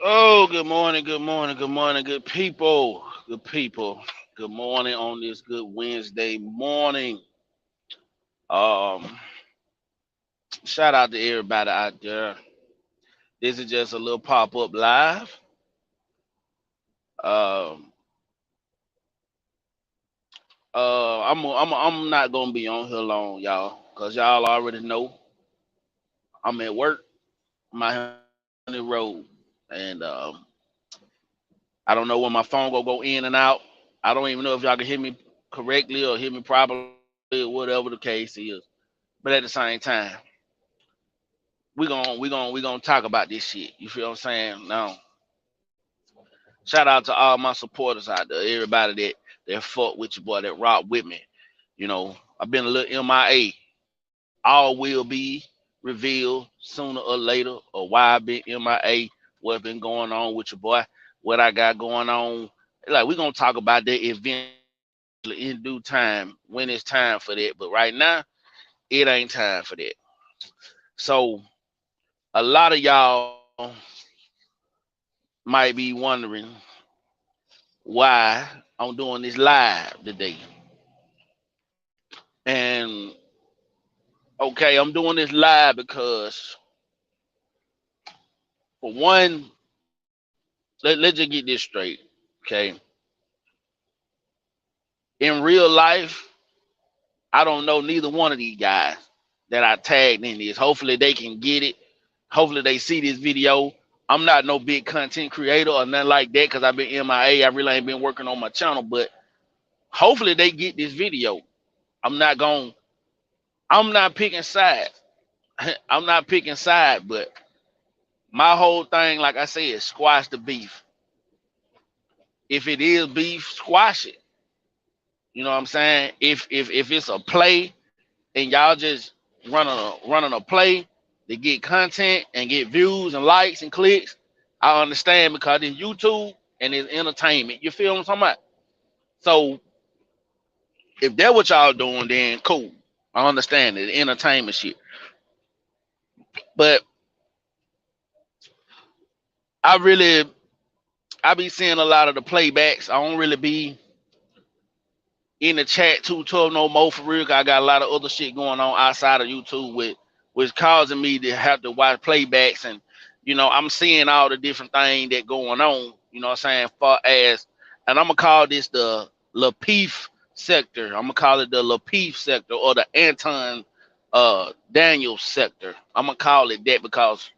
Oh, good morning, good morning, good morning, good people, good people. Good morning on this good Wednesday morning. Um, Shout out to everybody out there. This is just a little pop up live. Um, I'm not gonna be on here long, y'all, cause y'all already know I'm at work. I'm out here on the road, and I don't know when my phone gonna go in and out. I don't even know if y'all can hear me correctly or hear me properly or whatever the case is. But at the same time, we gonna talk about this shit. You feel what I'm saying? Now, shout out to all my supporters out there, everybody that fought with your boy, that rock with me. You know, I've been a little MIA. All will be revealed sooner or later, or why I've been MIA, what's been going on with your boy, what I got going on. Like we're gonna talk about that eventually in due time when it's time for that. But right now, it ain't time for that. So a lot of y'all might be wondering why I'm doing this live today. And okay, I'm doing this live because for one, let's just get this straight. Okay. In real life, I don't know neither one of these guys that I tagged in this. Hopefully they can get it. Hopefully they see this video. I'm not no big content creator or nothing like that because I've been MIA. I really ain't been working on my channel, but hopefully they get this video. I'm not going I'm not picking sides. I'm not picking sides, but my whole thing, like I said, squash the beef. If it is beef, squash it. You know what I'm saying? If it's a play and y'all just running a play to get content and get views and likes and clicks, I understand because it's YouTube and it's entertainment. You feel what I'm talking about? So if that's what y'all doing, then cool. I understand it, entertainment shit. But I really I be seeing a lot of the playbacks. I don't really be in the chat too tough no more for real. 'Cause I got a lot of other shit going on outside of YouTube with which causing me to have to watch playbacks and I'm seeing all the different things that going on, what I'm saying, far as and I'm gonna call this the Lapeef sector. I'm gonna call it the Lapeef sector or the Anton Daniels sector. I'm gonna call it that because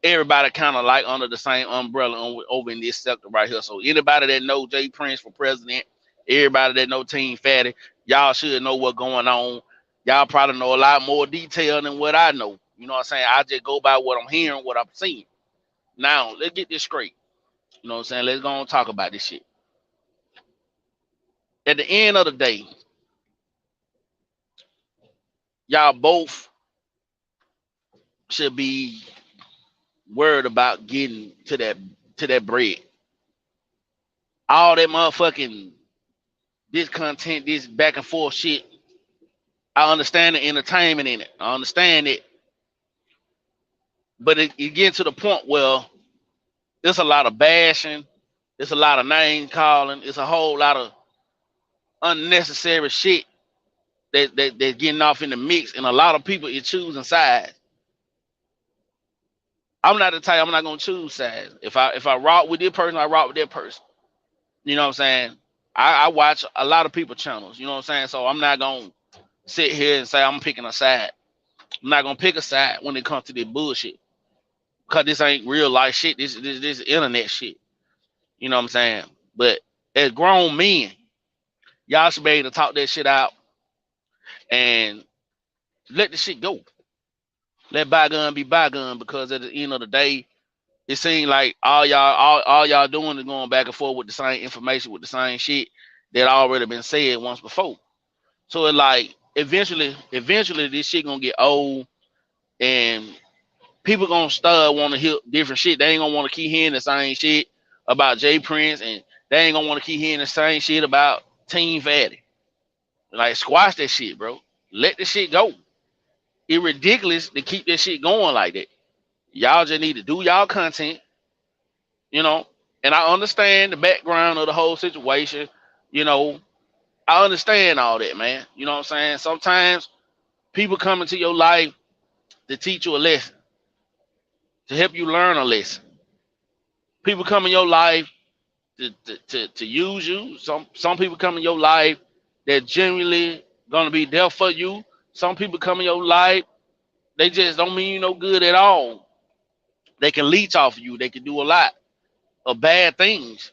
everybody kind of like under the same umbrella over in this sector right here. So anybody that know Jay Prince for president, everybody that know Team Fatty, y'all should know what's going on. Y'all probably know a lot more detail than what I know. You know what I'm saying? I just go by what I'm hearing, what I'm seeing. Now, let's get this straight. You know what I'm saying? Let's go and talk about this shit. At the end of the day, y'all both should be worried about getting to that bread. All that motherfucking this content, this back and forth shit. I understand the entertainment in it. I understand it, but it gets to the point where there's a lot of bashing, there's a lot of name calling, it's a whole lot of unnecessary shit that's getting off in the mix, and a lot of people is choosing sides. I'm not the type. I'm not gonna choose sides. If I rock with this person, I rock with that person. You know what I'm saying? I watch a lot of people channels. You know what I'm saying? So I'm not gonna sit here and say I'm picking a side. I'm not gonna pick a side when it comes to this bullshit. Cause this ain't real life shit. This internet shit. You know what I'm saying? But as grown men, y'all should be able to talk that shit out and let the shit go. Let bygone be bygone. Because at the end of the day, it seems like all y'all doing is going back and forth with the same information with the same shit that already been said once before. So it like eventually this shit gonna get old and people gonna start want to hear different shit. They ain't gonna want to keep hearing the same shit about Jay Prince, and they ain't gonna want to keep hearing the same shit about Team Fatty. Like squash that shit, bro. Let the shit go. It's ridiculous to keep that shit going like that. Y'all just need to do y'all content you know, and I understand the background of the whole situation, you know, I understand all that, man. You know what I'm saying? Sometimes people come into your life to teach you a lesson, to help you learn a lesson. People come in your life to use you. Some people come in your life that genuinely gonna be there for you. Some people come in your life, they just don't mean you no good at all. They can leech off of you. They can do a lot of bad things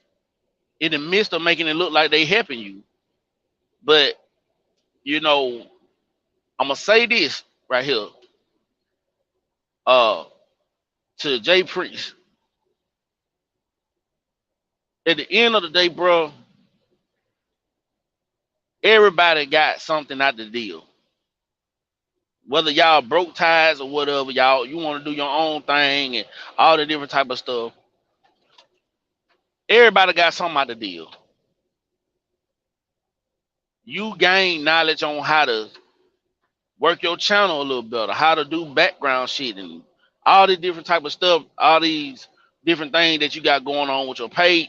in the midst of making it look like they helping you. But you know, I'm gonna say this right here, uh, to Jay Priest. At the end of the day, bro, everybody got something out the deal. Whether y'all broke ties or whatever, y'all you want to do your own thing and all the different type of stuff. Everybody got something out the deal. You gain knowledge on how to work your channel a little better, how to do background shit and all the different type of stuff, all these different things that you got going on with your page.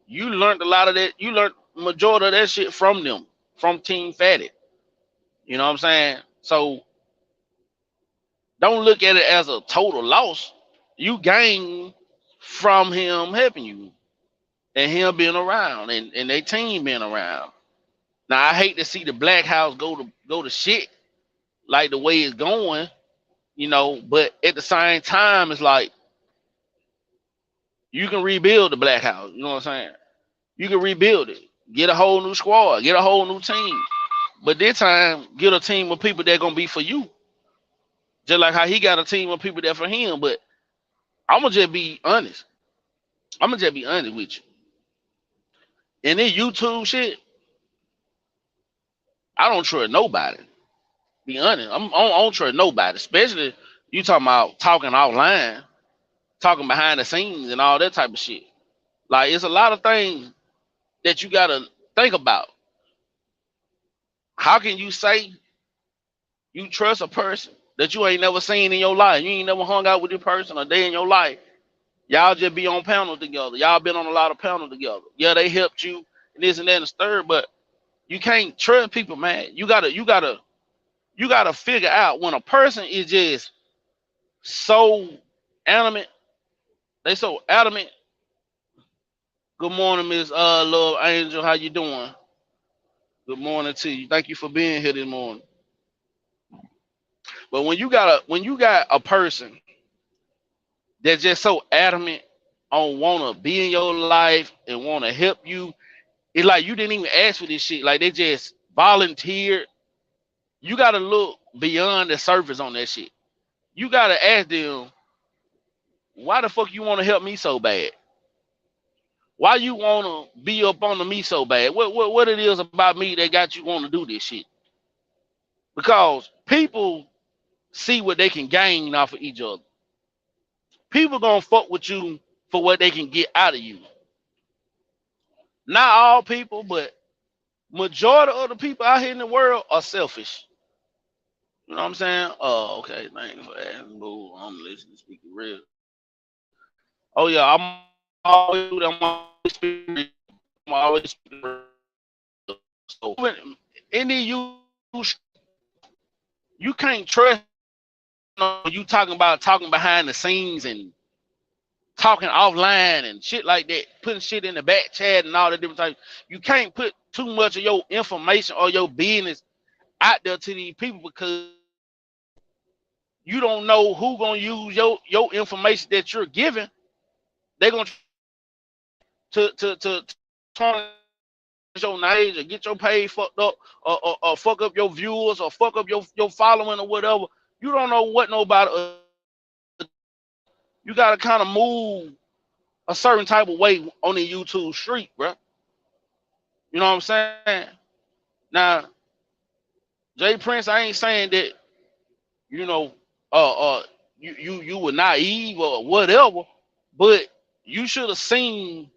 You learned a lot of that. You learned majority of that shit from them, from Team Fatty. You know what I'm saying? So don't look at it as a total loss. You gain from him helping you and him being around and their team being around. Now I hate to see the Black House go to shit like the way it's going, you know, but at the same time it's like you can rebuild the Black House, you know what I'm saying? You can rebuild it. Get a whole new squad, get a whole new team. But this time, get a team of people that gonna be for you. Just like how he got a team of people that for him. But I'ma just be honest. I'ma just be honest with you. In this YouTube shit, I don't trust nobody. Be honest. I don't trust nobody. Especially you talking about talking offline, talking behind the scenes and all that type of shit. Like it's a lot of things that you gotta think about. How can you say you trust a person that you ain't never seen in your life? You ain't never hung out with this person a day in your life. Y'all just be on panel together. Y'all been on a lot of panel together. Yeah, they helped you and this and that and the third, but you can't trust people, man. You gotta figure out when a person is just so adamant. They so adamant. Good morning, Miss Love Angel. How you doing? Good morning to you. Thank you for being here this morning. But when you got a person that's just so adamant on wanna be in your life and wanna help you, it's like you didn't even ask for this shit. Like they just volunteered. You gotta look beyond the surface on that shit. You gotta ask them, why the fuck you wanna help me so bad? Why you wanna be up on me so bad? What it is about me that got you wanna do this shit? Because people see what they can gain off of each other. People gonna fuck with you for what they can get out of you. Not all people, but majority of the people out here in the world are selfish. You know what I'm saying? Oh, okay. Thanks for asking. Boo. I'm listening, speaking real. Oh yeah, I'm always speaking real. So any you can't trust you talking about talking behind the scenes and talking offline and shit like that, putting shit in the back chat and all the different types. You can't put too much of your information or your business out there to these people because you don't know who gonna use your information that you're giving. They're gonna to turn your name or get your page fucked up or fuck up your viewers or fuck up your following or whatever. You don't know what nobody. You gotta kind of move a certain type of way on the YouTube street, bro. You know what I'm saying? Now, Jay Prince, I ain't saying that you know, you were naive or whatever, but you should have seen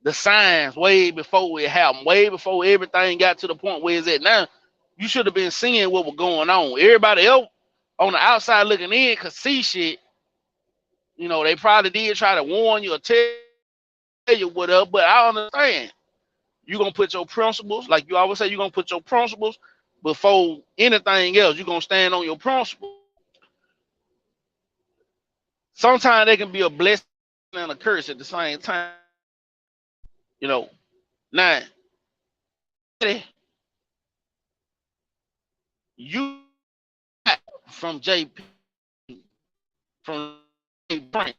the signs way before it happened, way before everything got to the point where it's at now. You should have been seeing what was going on. Everybody else on the outside looking in could see shit. You know, they probably did try to warn you or tell you whatever, but I understand. You're gonna put your principles, like you always say, you're gonna put your principles before anything else. You're gonna stand on your principles. Sometimes they can be a blessing and a curse at the same time. You know, now you from JP from Prince.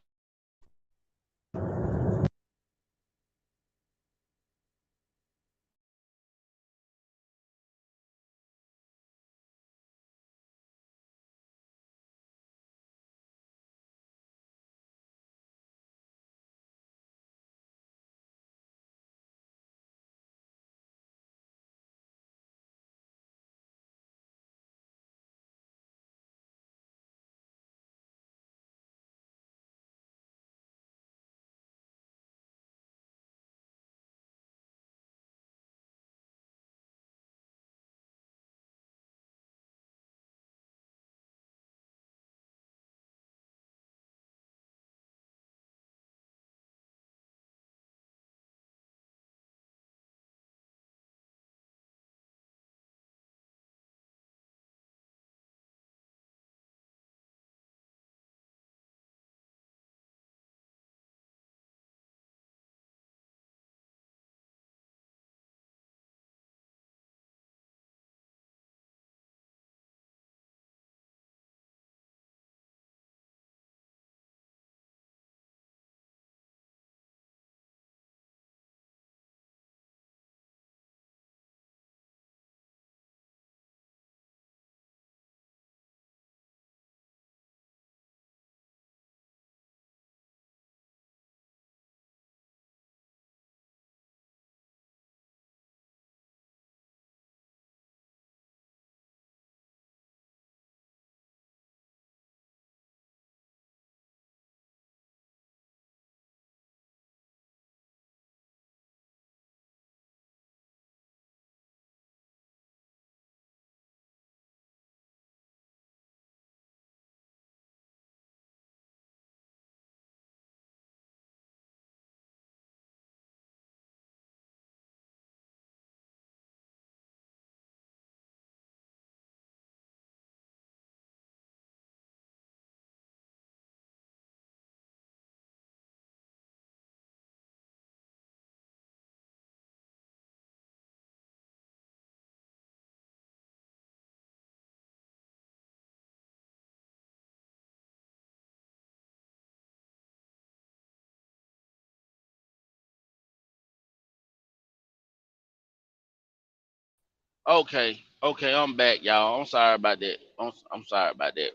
Okay, okay, I'm back, y'all. I'm sorry about that. I'm sorry about that.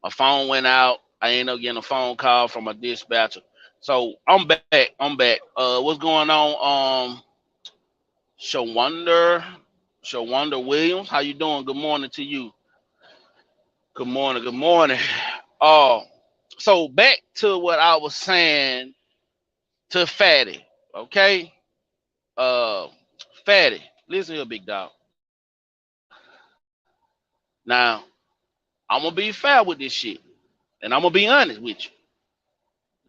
My phone went out. I ended up getting a phone call from a dispatcher. So I'm back. I'm back. What's going on? Shawanda, Shawanda Williams, how you doing? Good morning to you. Good morning. Good morning. Oh, so back to what I was saying to Fatty. Okay, uh, Fatty, listen here, big dog. Now I'm gonna be fair with this shit, and I'm gonna be honest with you.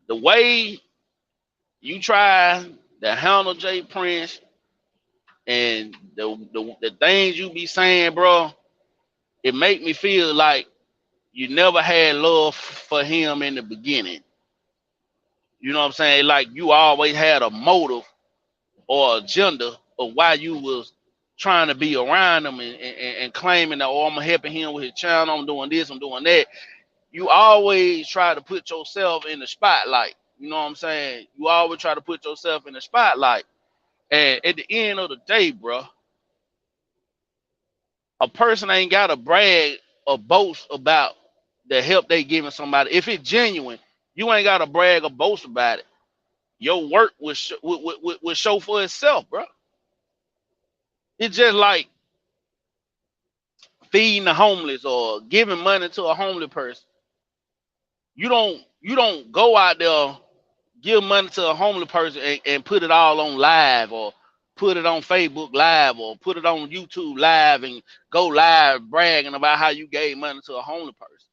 The way you try to handle Jay Prince and the things you be saying, bro, it make me feel like you never had love for him in the beginning. You know what I'm saying? Like you always had a motive or agenda of why you was trying to be around him and claiming that, oh, I'm helping him with his channel, I'm doing this, I'm doing that. You always try to put yourself in the spotlight. You know what I'm saying? You always try to put yourself in the spotlight. And at the end of the day, bro, a person ain't got to brag or boast about the help they giving somebody. If it's genuine, you ain't got to brag or boast about it. Your work will show for itself, bro. It's just like feeding the homeless or giving money to a homeless person. You don't go out there give money to a homeless person and put it all on live or put it on Facebook live or put it on YouTube live and go live bragging about how you gave money to a homeless person.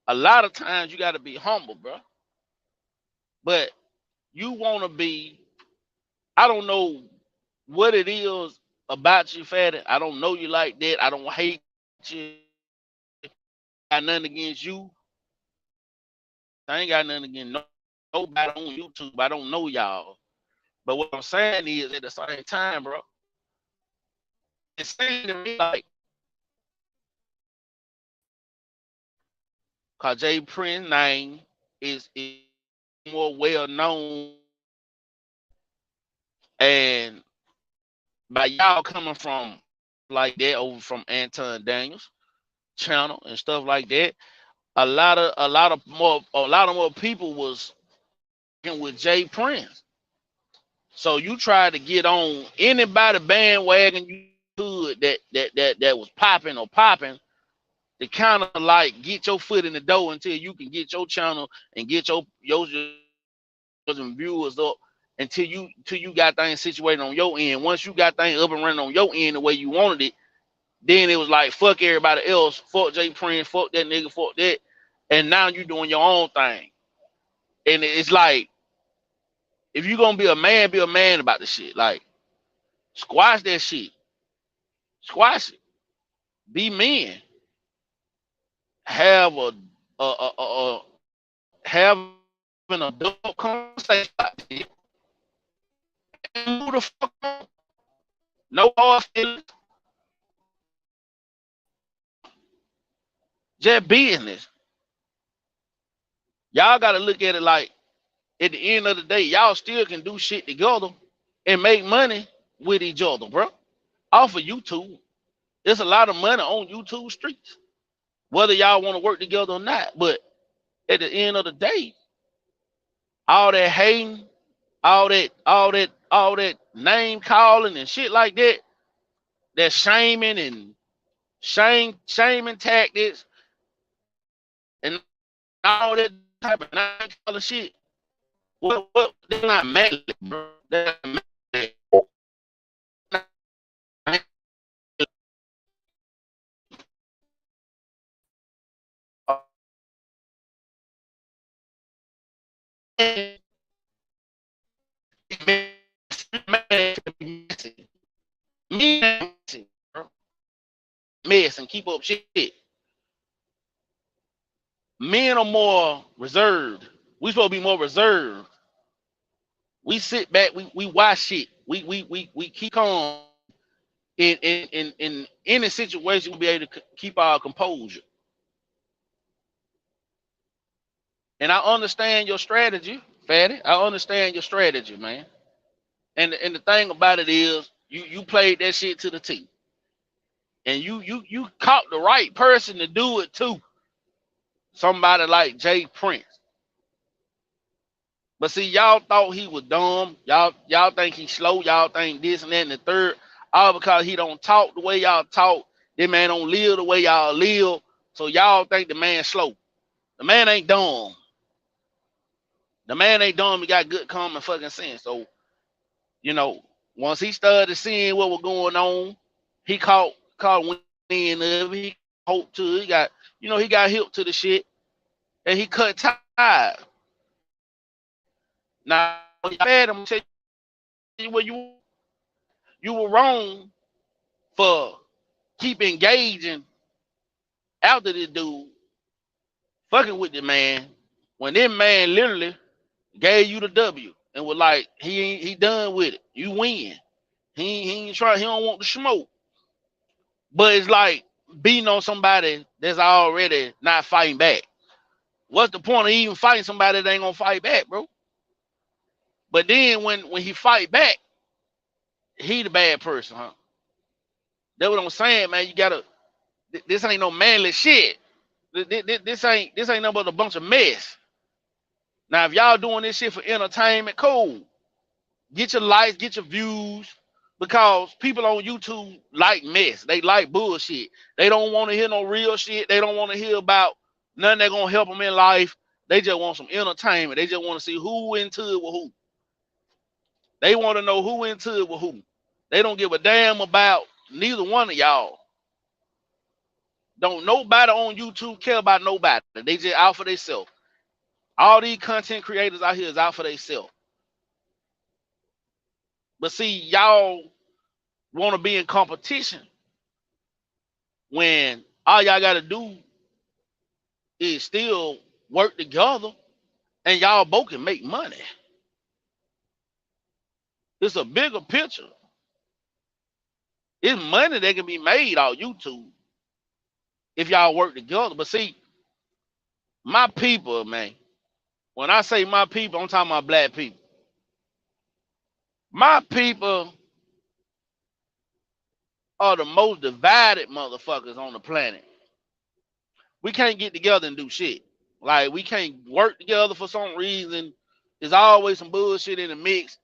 A lot of times you got to be humble, bro. But you want to be. I don't know what it is about you, Fatty. I don't know you like that. I don't hate you. Got nothing against you. I ain't got nothing against nobody on YouTube. I don't know y'all. But what I'm saying is, at the same time, bro, it seems to me like, cause Jay Prince's name is more well known, and by y'all coming from like that over from Anton Daniels channel and stuff like that, a lot of more people was with Jay Prince. So you try to get on anybody bandwagon you could that was popping to kind of like get your foot in the door until you can get your channel and get your viewers up until you got things situated on your end. Once you got things up and running on your end the way you wanted it, then it was like fuck everybody else, fuck Jay Prince, fuck that nigga, fuck that, and now you doing your own thing. And it's like, if you gonna be a man about the shit. Like, squash that shit, squash it, be men, have have an adult conversation about it, and move the fuck on. No hard feelings, just business. Y'all gotta look at it like, at the end of the day, y'all still can do shit together and make money with each other, bro. Off of YouTube. There's a lot of money on YouTube streets, whether y'all want to work together or not. But at the end of the day, all that hating, all that name calling and shit like that, that shaming and shaming tactics and all that type of name calling shit. What they're not manly, bro. They're not manly. Mess and keep up shit. Men are more reserved. We supposed to be more reserved. We sit back, we watch shit. We keep calm in any situation. We'll be able to keep our composure. And I understand your strategy, Fatty. I understand your strategy, man. And the thing about it is, you played that shit to the T. And you caught the right person to do it too. Somebody like Jay Prince. But see, y'all thought he was dumb. Y'all think he's slow. Y'all think this and that and the third. All because he don't talk the way y'all talk. That man don't live the way y'all live. So y'all think the man slow. The man ain't dumb. The man ain't dumb. He got good common fucking sense. So, you know, once he started seeing what was going on, he caught wind of it. He hope to. He got hip to the shit, and he cut ties. Now, you had him tell you what you were wrong for keep engaging after this dude fucking with the man when this man literally gave you the W and was like, he done with it. You win. He ain't try. He don't want the smoke. But it's like beating on somebody that's already not fighting back. What's the point of even fighting somebody that ain't gonna fight back, bro? But then when he fight back, he the bad person, huh? That's what I'm saying, man. You gotta. This ain't no manly shit. This ain't nothing but a bunch of mess. Now, if y'all doing this shit for entertainment, cool. Get your likes, get your views, because people on YouTube like mess. They like bullshit. They don't want to hear no real shit. They don't want to hear about nothing that's gonna help them in life. They just want some entertainment. They just want to see who into it with who. They want to know who into it with who. They don't give a damn about neither one of y'all. Don't nobody on YouTube care about nobody. They just out for themselves. All these content creators out here is out for themselves. But see, y'all want to be in competition when all y'all got to do is still work together and y'all both can make money. It's a bigger picture. It's money that can be made on YouTube if y'all work together. But see, my people, man, when I say my people, I'm talking about black people. My people are the most divided motherfuckers on the planet. We can't get together and do shit. Like, we can't work together for some reason. There's always some bullshit in the mix.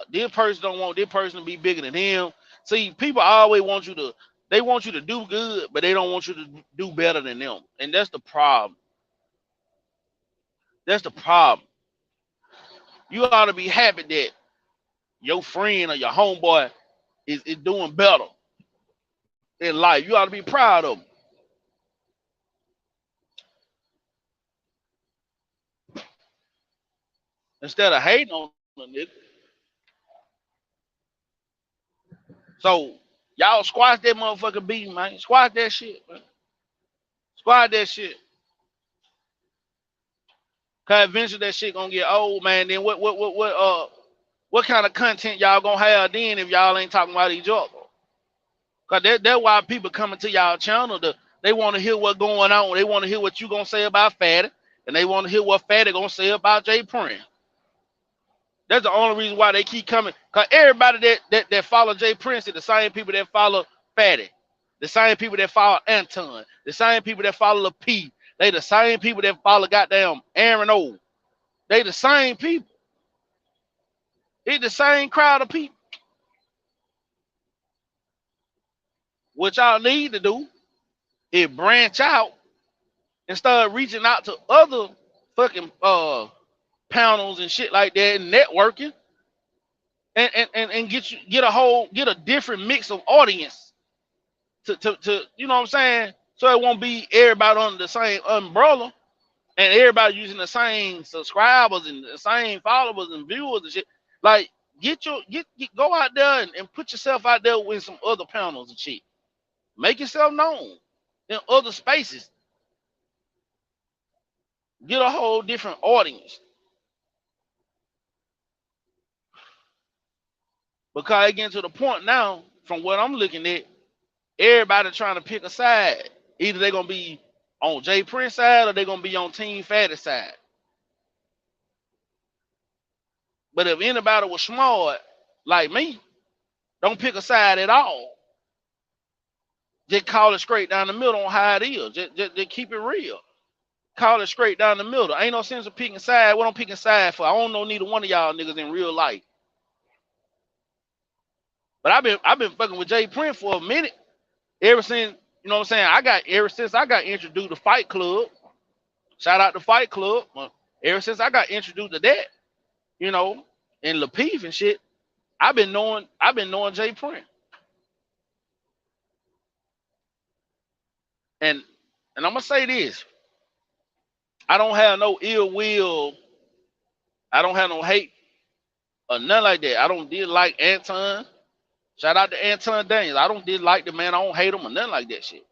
This person don't want this person to be bigger than him. See, people always want you to, they want you to do good, but they don't want you to do better than them. And that's the problem. That's the problem. You ought to be happy that your friend or your homeboy is doing better in life. You ought to be proud of them. Instead of hating on them, nigga. So y'all squash that motherfucker beat, man. Squash that shit, man. Squash that shit. Cause eventually that shit gonna get old, man. Then what kind of content y'all gonna have then if y'all ain't talking about each other? Cause that's why people coming to y'all channel. They want to hear what's going on. They want to hear what you gonna say about Fatty, and they want to hear what Fatty gonna say about Jay Prince. That's the only reason why they keep coming. Cause everybody that follow Jay Prince is the same people that follow Fatty, the same people that follow Anton, the same people that follow the P. They the same people that follow goddamn Aaron O. They the same people. It's the same crowd of people. What y'all need to do is branch out and start reaching out to other fucking panels and shit like that and networking and get a different mix of audience to you know what I'm saying? So it won't be everybody under the same umbrella and everybody using the same subscribers and the same followers and viewers and shit. Like go out there and put yourself out there with some other panels and shit. Make yourself known in other spaces. Get a whole different audience. Because it getting to the point now, from what I'm looking at, everybody trying to pick a side. Either they're gonna be on Jay Prince side or they're gonna be on Team Fatty side. But if anybody was smart like me, don't pick a side at all. Just call it straight down the middle on how it is. Just keep it real. Call it straight down the middle. Ain't no sense of picking side. What I'm picking side for? I don't know neither one of y'all niggas in real life. But I've been fucking with Jay Prince for a minute. Ever since, you know what I'm saying? Ever since I got introduced to Fight Club. Shout out to Fight Club. Ever since I got introduced to that, you know, and Lapeef and shit, I've been knowing Jay Prince. And I'm gonna say this. I don't have no ill will. I don't have no hate or nothing like that. I don't dislike Anton. Shout out to Anton Daniels. I don't dislike the man. I don't hate him or nothing like that shit.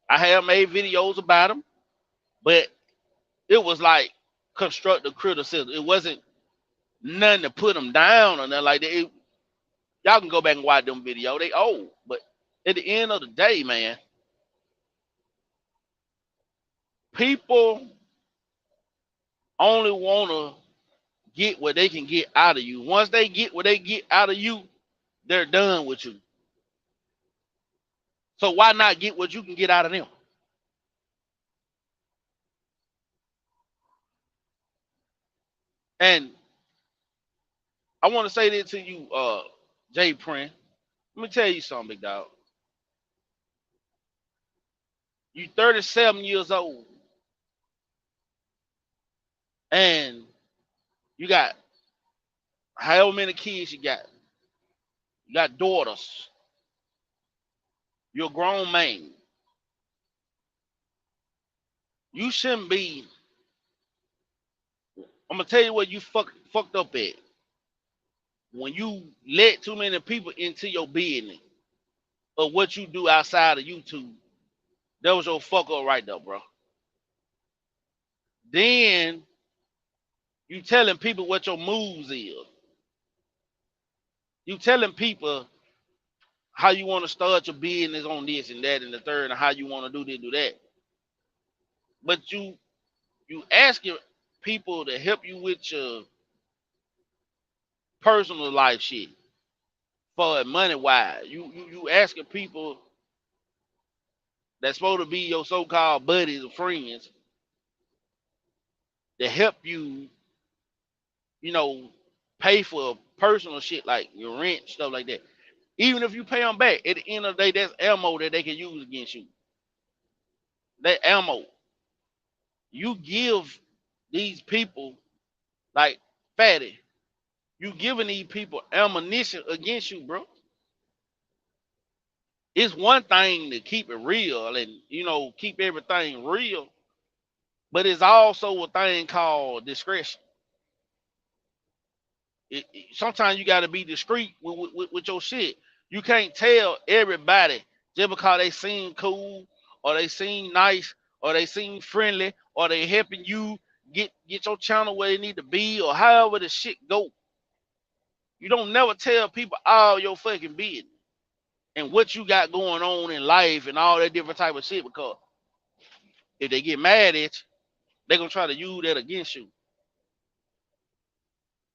I have made videos about him, but it was like constructive criticism. It wasn't nothing to put him down or nothing like that. Y'all can go back and watch them videos. They old, but at the end of the day, man, people only want to get what they can get out of you. Once they get what they get out of you, they're done with you. So why not get what you can get out of them? And I want to say this to you, Jay Prince. Let me tell you something, big dog. You 37 years old, and you got however many kids you got. You got daughters. You're a grown man. You shouldn't be. I'm gonna tell you what you fucked up at. when you let too many people into your business of what you do outside of YouTube, that was your fuck up right there, bro. Then you telling people what your moves is. You telling people how you want to start your business on this and that and the third, and how you want to do this, do that. But you asking people to help you with your personal life shit for money wise. You asking people that's supposed to be your so-called buddies or friends to help you, you know, pay for personal shit like your rent, stuff like that. Even if you pay them back, at the end of the day, that's ammo that they can use against you. That ammo. You give these people like Fatty, you giving these people ammunition against you, bro. It's one thing to keep it real and keep everything real, but it's also a thing called discretion. Sometimes you got to be discreet with your shit. You can't tell everybody just because they seem cool or they seem nice or they seem friendly or they helping you get your channel where they need to be or however the shit go. You don't never tell people all your fucking business and what you got going on in life and all that different type of shit, because if they get mad at you, they're gonna try to use that against you.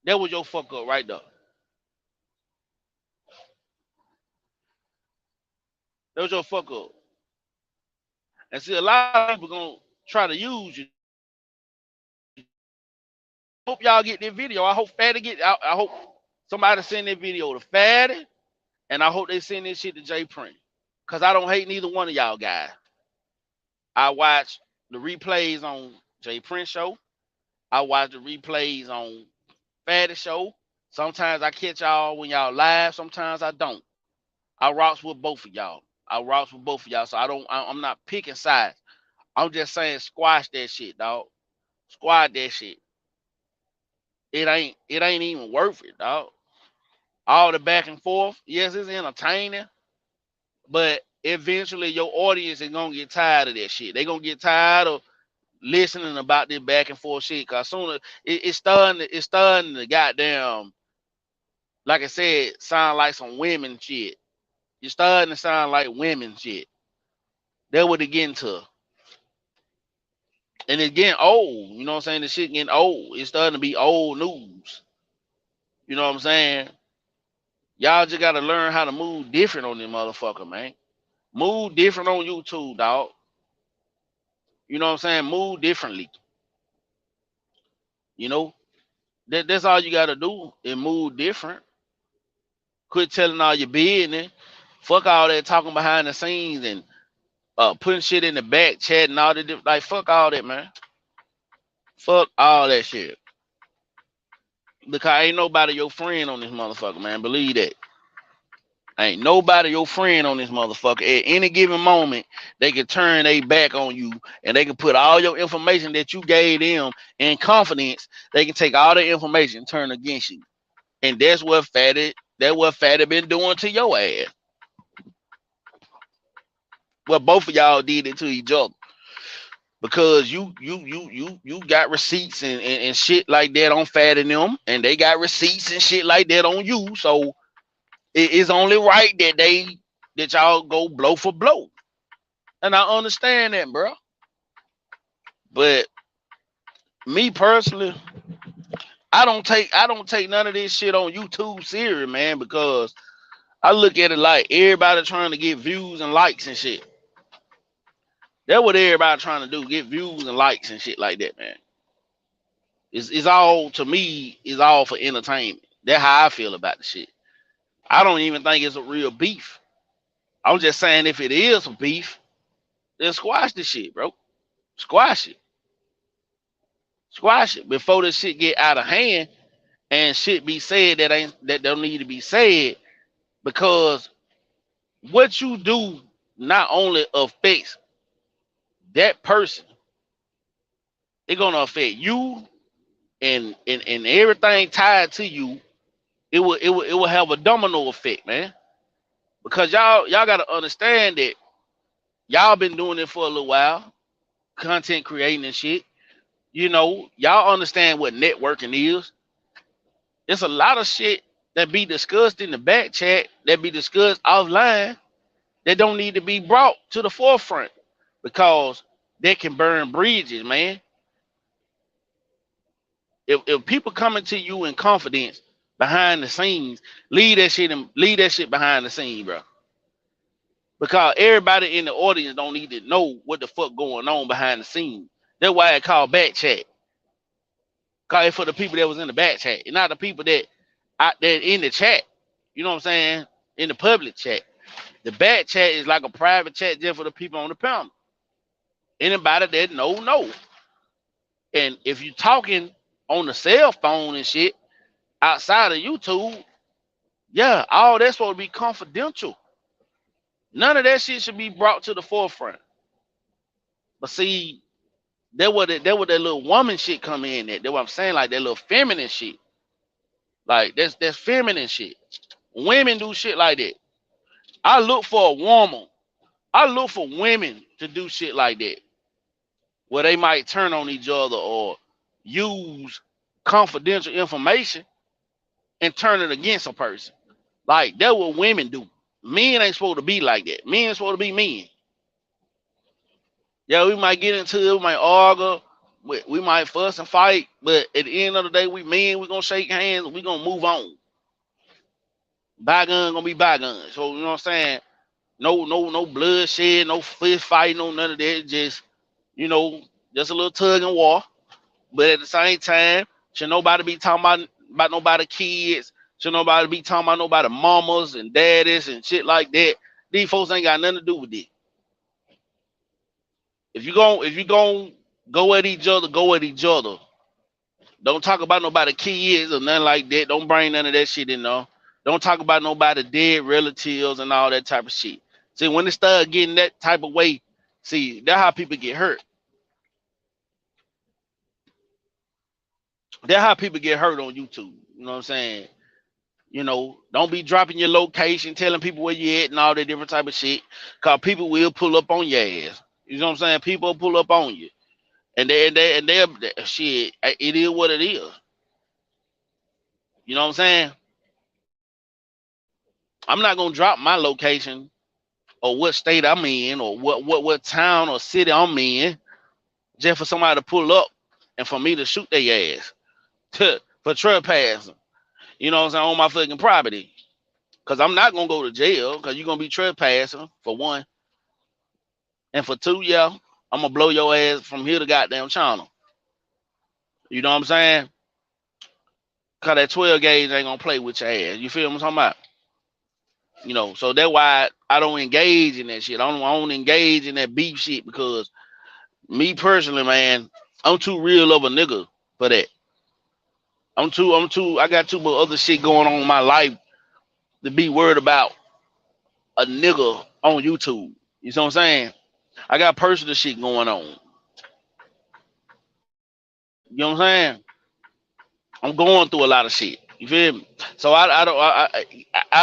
That was your fuck up right there. That was your fuck up. And see, a lot of people gonna try to use you. Hope y'all get this video. I hope Fatty get. I hope somebody send this video to Fatty, and I hope they send this shit to Jay Prince. Cause I don't hate neither one of y'all guys. I watch the replays on Jay Prince show. I watch the replays on Fatty show. Sometimes I catch y'all when y'all live. Sometimes I don't. I rocks with both of y'all. I rocks with both of y'all. So I'm not picking sides. I'm just saying squash that shit, dog. Squash that shit. It ain't even worth it, dog. All the back and forth. Yes, it's entertaining, but eventually your audience is gonna get tired of that shit. They gonna get tired of listening about this back and forth shit. Cause soon as it's starting to goddamn, like I said, sound like some women shit. You're starting to sound like women shit. That's what it getting to. And it's getting old. You know what I'm saying? The shit getting old. It's starting to be old news. You know what I'm saying? Y'all just gotta learn how to move different on this motherfucker, man. Move different on YouTube, dog. You know what I'm saying? Move differently. You know? That's all you gotta do is move different. Quit telling all your business. Fuck all that talking behind the scenes and putting shit in the back, chatting all the different, like fuck all that, man. Fuck all that shit. Because ain't nobody your friend on this motherfucker, man. Believe that. Ain't nobody your friend on this motherfucker. At any given moment, they can turn their back on you and they can put all your information that you gave them in confidence. They can take all the information and turn against you. And that's what Fatty been doing to your ass. Well, both of y'all did it to each other. Because you got receipts and shit like that on Fatty and them, and they got receipts and shit like that on you. So it's only right that y'all go blow for blow. And I understand that, bro. But me personally, I don't take none of this shit on YouTube serious, man, because I look at it like everybody trying to get views and likes and shit. That's what everybody trying to do, get views and likes and shit like that, man. It's all, to me, it's all for entertainment. That's how I feel about the shit. I don't even think it's a real beef. I'm just saying if it is a beef, then squash the shit, bro. Squash it. Squash it before this shit get out of hand and shit be said that don't need to be said, because what you do not only affects that person, it's gonna affect you and everything tied to you it will have a domino effect, man. Because y'all gotta understand that y'all been doing it for a little while, content creating and shit. Y'all understand what networking is. There's a lot of shit that be discussed in the back chat that be discussed offline that don't need to be brought to the forefront because they can burn bridges, man. If people coming to you in confidence behind the scenes, leave that shit behind the scene, bro. Because everybody in the audience don't need to know what the fuck going on behind the scenes. That's why it called back chat. Call it for the people that was in the back chat, and not the people that out there in the chat. You know what I'm saying? In the public chat. The back chat is like a private chat just for the people on the panel. Anybody that know. And if you talking on the cell phone and shit outside of YouTube, yeah, all that's supposed to be confidential. None of that shit should be brought to the forefront. But see, that where that little woman shit come in at. That's what I'm saying, like that little feminine shit. Like that's feminine shit. Women do shit like that. I look for a woman. I look for women to do shit like that. Where they might turn on each other or use confidential information and turn it against a person. Like that's what women do. Men ain't supposed to be like that. Men supposed to be men. Yeah, we might get into it, we might argue, we might fuss and fight, but at the end of the day, we men, we gonna shake hands, we gonna move on. Bygone gonna be bygone. So you know what I'm saying? No bloodshed, no fist fight, no none of that. Just you know, just a little tug and war. But at the same time, should nobody be talking about nobody kids? Should nobody be talking about nobody mamas and daddies and shit like that? These folks ain't got nothing to do with it. If you gon' go at each other, go at each other. Don't talk about nobody kids or nothing like that. Don't bring none of that shit in there. Don't talk about nobody dead relatives and all that type of shit. See, when they start getting that type of way, see, that's how people get hurt. That's how people get hurt on YouTube. You know what I'm saying? Don't be dropping your location, telling people where you at and all that different type of shit. Cause people will pull up on your ass. You know what I'm saying? People will pull up on you. And they shit, it is what it is. You know what I'm saying? I'm not gonna drop my location or what state I'm in or what town or city I'm in just for somebody to pull up and for me to shoot their ass for trespassing. You know what I'm saying, on my fucking property. Cause I'm not gonna go to jail because you're gonna be trespassing for one. And for two, yeah, I'm gonna blow your ass from here to goddamn China. You know what I'm saying? Cause that 12 gauge ain't gonna play with your ass. You feel what I'm talking about? So that's why I don't engage in that shit. I don't engage in that beef shit because me personally, man, I'm too real of a nigga for that. I got too much other shit going on in my life to be worried about a nigga on YouTube. You know what I'm saying? I got personal shit going on. You know what I'm saying? I'm going through a lot of shit. You feel me? So I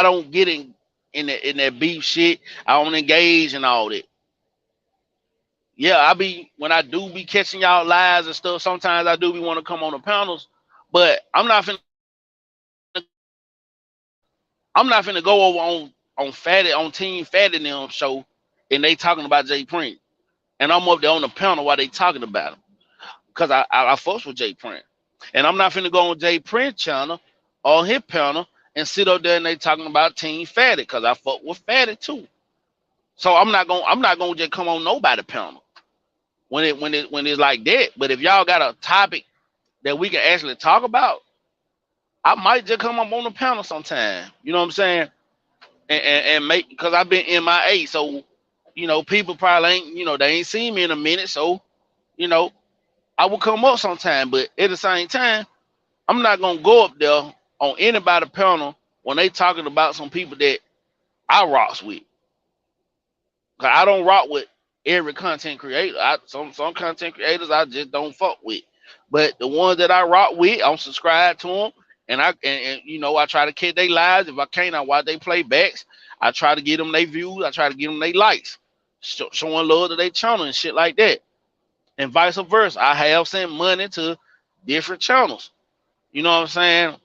don't get in that beef shit. I don't engage in all that. Yeah, when I do be catching y'all lives and stuff. Sometimes I do be want to come on the panels, but I'm not finna go over on Fatty on Team Fatty and them show, and they talking about Jay Prince, and I'm up there on the panel while they talking about him, cause I fuss with Jay Prince, and I'm not finna go on Jay Prince channel or his panel and sit up there and they talking about Team Fatty, cause I fuck with Fatty too. So I'm not gonna just come on nobody panel when it's like that. But if y'all got a topic that we can actually talk about, I might just come up on the panel sometime. You know what I'm saying? And make, because I've been MIA, so people probably ain't, they ain't seen me in a minute, so I will come up sometime. But at the same time, I'm not gonna go up there on anybody panel when they talking about some people that I rocks with. Cause I don't rock with every content creator. Some content creators I just don't fuck with. But the ones that I rock with, I'm subscribed to them, And you know, I try to catch their lives. If I can't, I watch they playbacks. I try to get them their views. I try to get them their likes, showing love to their channel and shit like that. And vice versa. I have sent money to different channels. You know what I'm saying?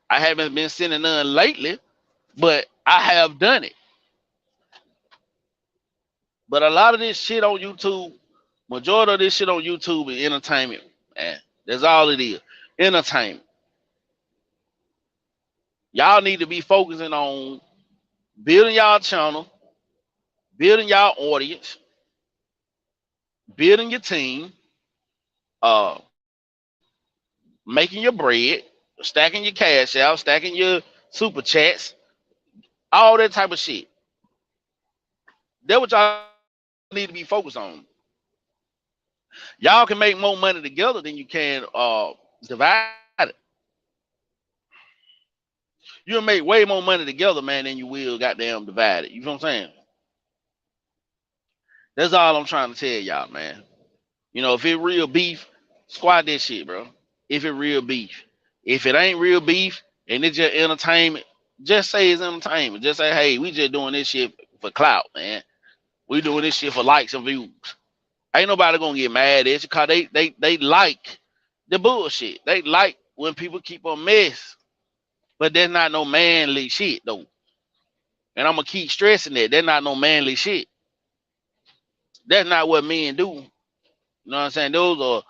I haven't been sending none lately, but I have done it. But a lot of this shit on YouTube, majority of this shit on YouTube is entertainment, man. That's all it is. Entertainment. Y'all need to be focusing on building y'all channel, building y'all audience, building your team, uh, making your bread, stacking your cash out, stacking your super chats, all that type of shit. That's what y'all need to be focused on. Y'all can make more money together than you can divide it. You'll make way more money together, man, than you will goddamn divide it. You know what I'm saying? That's all I'm trying to tell y'all, man. You know, if it real beef, squat that shit, bro. If it real beef. If it ain't real beef and it's just entertainment, just say it's entertainment. Just say, hey, we just doing this shit for clout, man. We doing this shit for likes and views. Ain't nobody gonna get mad at you because they like the bullshit. They like when people keep a mess. But that's not no manly shit though. And I'm gonna keep stressing that. That's not no manly shit. That's not what men do. You know what I'm saying? Those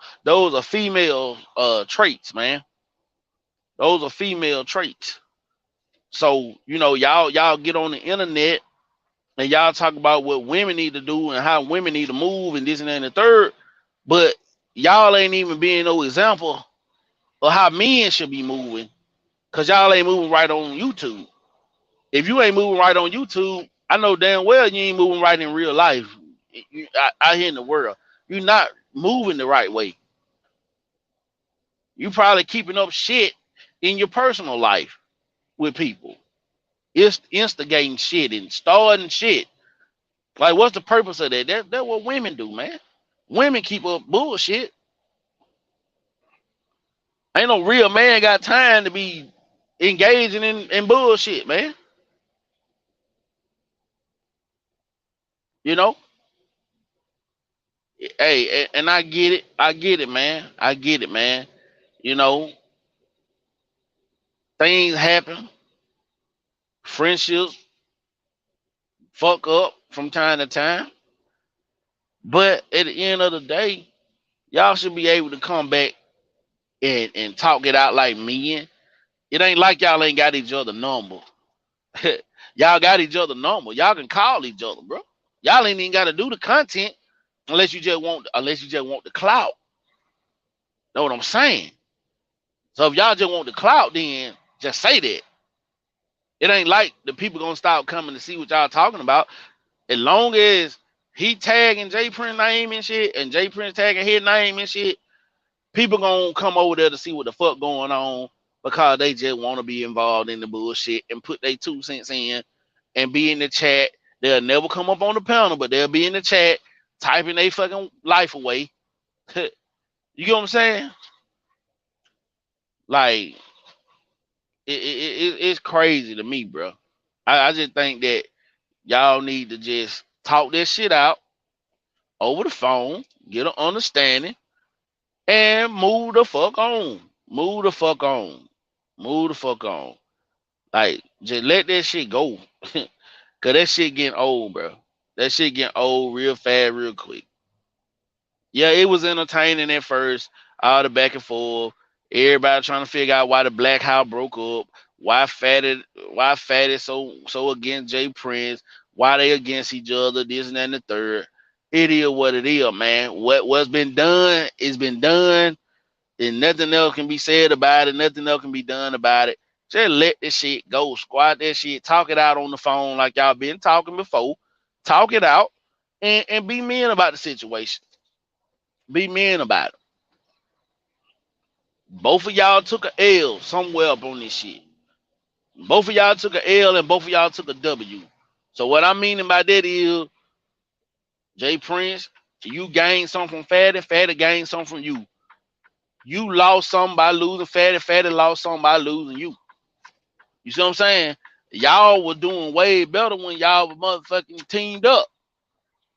are female traits, man. Those are female traits. So, you know, y'all get on the internet and y'all talk about what women need to do and how women need to move and this and that and the third, but y'all ain't even being no example of how men should be moving, because y'all ain't moving right on YouTube. If you ain't moving right on YouTube, I know damn well you ain't moving right in real life. Out here in the world, you're not moving the right way. You probably keeping up shit in your personal life with people. It's instigating shit and starting shit. Like, what's the purpose of that? That's what women do, man. Women keep up bullshit. Ain't no real man got time to be engaging in bullshit, man. You know? Hey, and I get it. I get it, man. I get it, man. You know, things happen. Friendships fuck up from time to time. But at the end of the day, y'all should be able to come back and talk it out like men. It ain't like y'all ain't got each other number. Y'all got each other number. Y'all can call each other, bro. Y'all ain't even got to do the content unless you just want the clout. Know what I'm saying? So if y'all just want the clout, then just say that. It ain't like the people gonna stop coming to see what y'all talking about. As long as he tagging J Prince name and shit, and J Prince tagging his name and shit, people gonna come over there to see what the fuck going on because they just want to be involved in the bullshit and put their 2 cents in and be in the chat. They'll never come up on the panel, but they'll be in the chat typing their fucking life away. You get what I'm saying? Like, it's crazy to me, bro. I just think that y'all need to just talk this shit out over the phone, get an understanding, and move the fuck on. Move the fuck on. Move the fuck on. Like, just let that shit go. Cause that shit getting old, bro. That shit getting old real fast, real quick. Yeah, it was entertaining at first, all the back and forth. Everybody trying to figure out why the Black House broke up, why Fatty so against Jay Prince, why they against each other, this and that and the third. It is what it is, man. What's been done is been done, and nothing else can be said about it. Nothing else can be done about it. Just let this shit go. Squat that shit. Talk it out on the phone like y'all been talking before. Talk it out and be men about the situation. Be men about it. Both of y'all took a L somewhere up on this shit. Both of y'all took a L and both of y'all took a W. So what I mean by that is, Jay Prince, you gained something from Fatty, Fatty gained something from you. You lost something by losing Fatty. Fatty lost something by losing you. You see what I'm saying? Y'all were doing way better when y'all were motherfucking teamed up.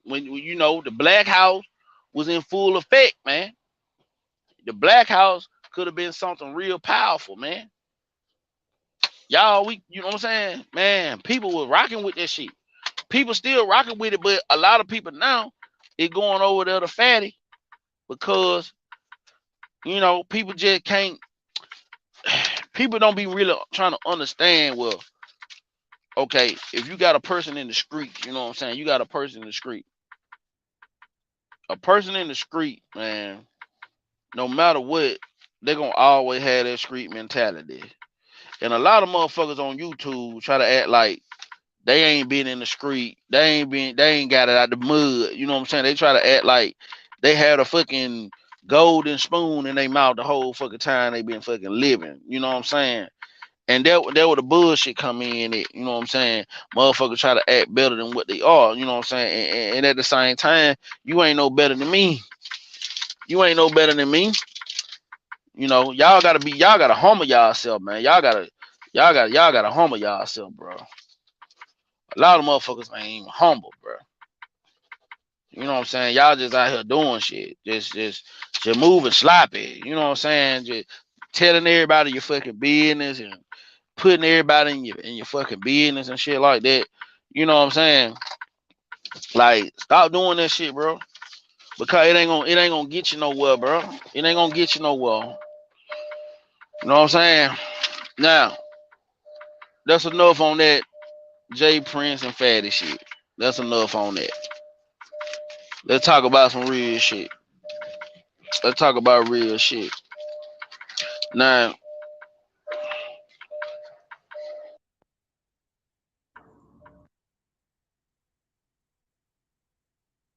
When you know the Black House was in full effect, man. The Black House could have been something real powerful, man. Y'all, you know what I'm saying? Man, people were rocking with that shit. People still rocking with it, but a lot of people now is going over there to Fatty because, you know, people just can't, people don't be really trying to understand, well, okay, if you got a person in the street, you know what I'm saying? You got a person in the street. A person in the street, man, no matter what, they're going to always have that street mentality. And a lot of motherfuckers on YouTube try to act like they ain't been in the street. They ain't got it out the mud. You know what I'm saying? They try to act like they had a fucking golden spoon in their mouth the whole fucking time they been fucking living. You know what I'm saying? And that where the bullshit come in. You know what I'm saying? Motherfuckers try to act better than what they are. You know what I'm saying? And at the same time, you ain't no better than me. You ain't no better than me. You know, y'all gotta humble yourself, man. Y'all gotta humble yourself, bro. A lot of motherfuckers ain't even humble, bro. You know what I'm saying? Y'all just out here doing shit. Just moving sloppy. You know what I'm saying? Just telling everybody your fucking business and putting everybody in your fucking business and shit like that. You know what I'm saying? Like, stop doing that shit, bro. Because it ain't gonna get you nowhere, bro. It ain't gonna get you nowhere. You know what I'm saying? Now, that's enough on that J Prince and Fatty shit. That's enough on that. Let's talk about some real shit. Let's talk about real shit. Now,